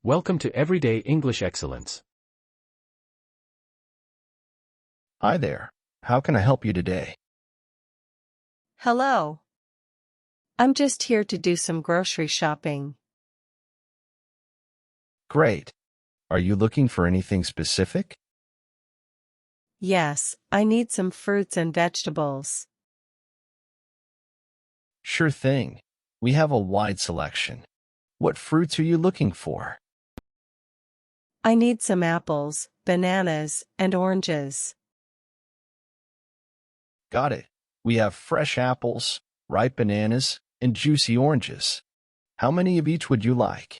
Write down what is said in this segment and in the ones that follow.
Welcome to Everyday English Excellence. Hi there. How can I help you today? Hello. I'm just here to do some grocery shopping. Great. Are you looking for anything specific? Yes, I need some fruits and vegetables. Sure thing. We have a wide selection. What fruits are you looking for? I need some apples, bananas, and oranges. Got it. We have fresh apples, ripe bananas, and juicy oranges. How many of each would you like?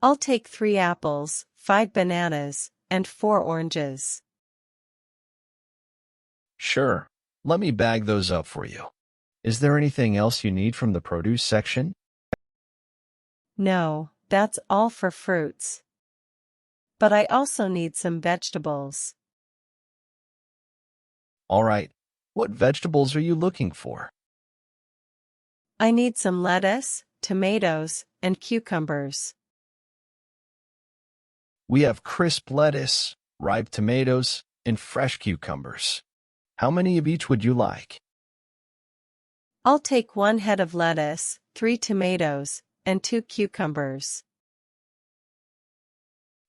I'll take 3 apples, 5 bananas, and 4 oranges. Sure. Let me bag those up for you. Is there anything else you need from the produce section? No, that's all for fruits. But I also need some vegetables. All right. What vegetables are you looking for? I need some lettuce, tomatoes, and cucumbers. We have crisp lettuce, ripe tomatoes, and fresh cucumbers. How many of each would you like? I'll take 1 head of lettuce, 3 tomatoes, and 2 cucumbers.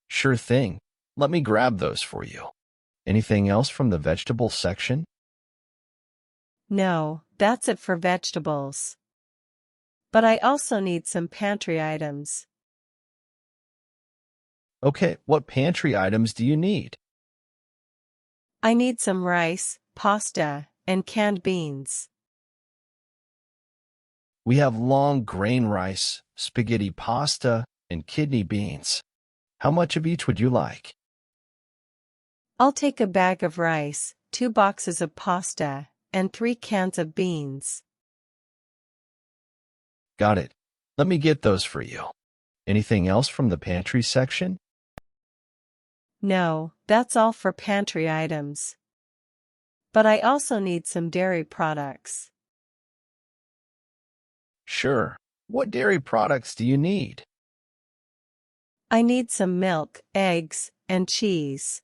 Sure thing. Let me grab those for you. Anything else from the vegetable section? No, that's it for vegetables. But I also need some pantry items. Okay, what pantry items do you need? I need some rice, pasta, and canned beans. We have long grain rice, spaghetti pasta, and kidney beans. How much of each would you like? I'll take a bag of rice, 2 boxes of pasta, and 3 cans of beans. Got it. Let me get those for you. Anything else from the pantry section? No, that's all for pantry items. But I also need some dairy products. Sure. What dairy products do you need? I need some milk, eggs, and cheese.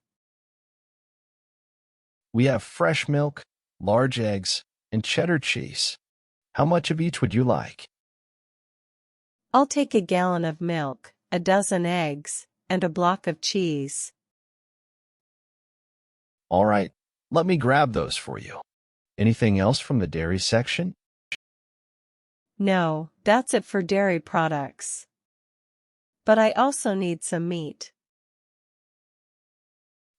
We have fresh milk, large eggs, and cheddar cheese. How much of each would you like? I'll take a gallon of milk, a dozen eggs, and a block of cheese. All right. Let me grab those for you. Anything else from the dairy section? No, that's it for dairy products. But I also need some meat.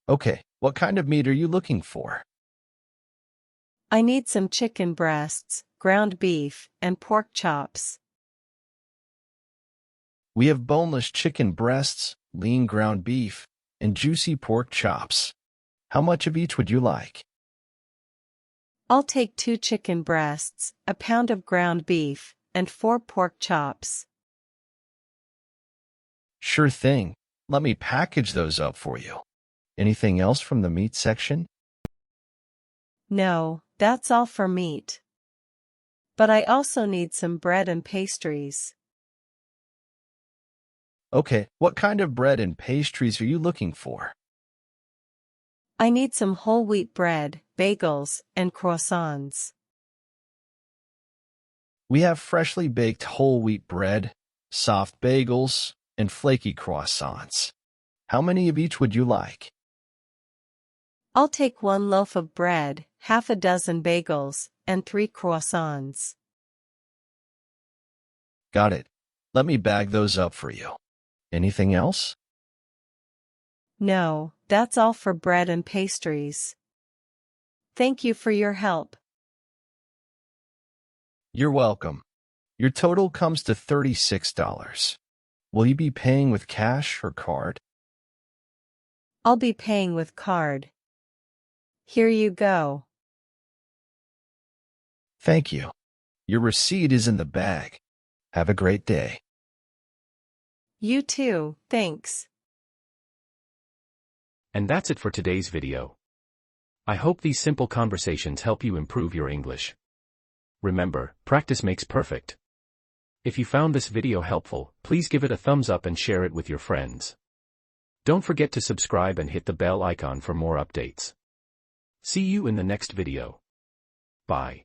Okay, what kind of meat are you looking for? I need some chicken breasts, ground beef, and pork chops. We have boneless chicken breasts, lean ground beef, and juicy pork chops. How much of each would you like? I'll take 2 chicken breasts, a pound of ground beef, and 4 pork chops. Sure thing. Let me package those up for you. Anything else from the meat section? No, that's all for meat. But I also need some bread and pastries. Okay, what kind of bread and pastries are you looking for? I need some whole wheat bread, bagels, and croissants. We have freshly baked whole wheat bread, soft bagels, and flaky croissants. How many of each would you like? I'll take 1 loaf of bread, half a dozen bagels, and 3 croissants. Got it. Let me bag those up for you. Anything else? No, that's all for bread and pastries. Thank you for your help. You're welcome. Your total comes to $36. Will you be paying with cash or card? I'll be paying with card. Here you go. Thank you. Your receipt is in the bag. Have a great day. You too, thanks. And that's it for today's video. I hope these simple conversations help you improve your English. Remember, practice makes perfect. If you found this video helpful, please give it a thumbs up and share it with your friends. Don't forget to subscribe and hit the bell icon for more updates. See you in the next video. Bye.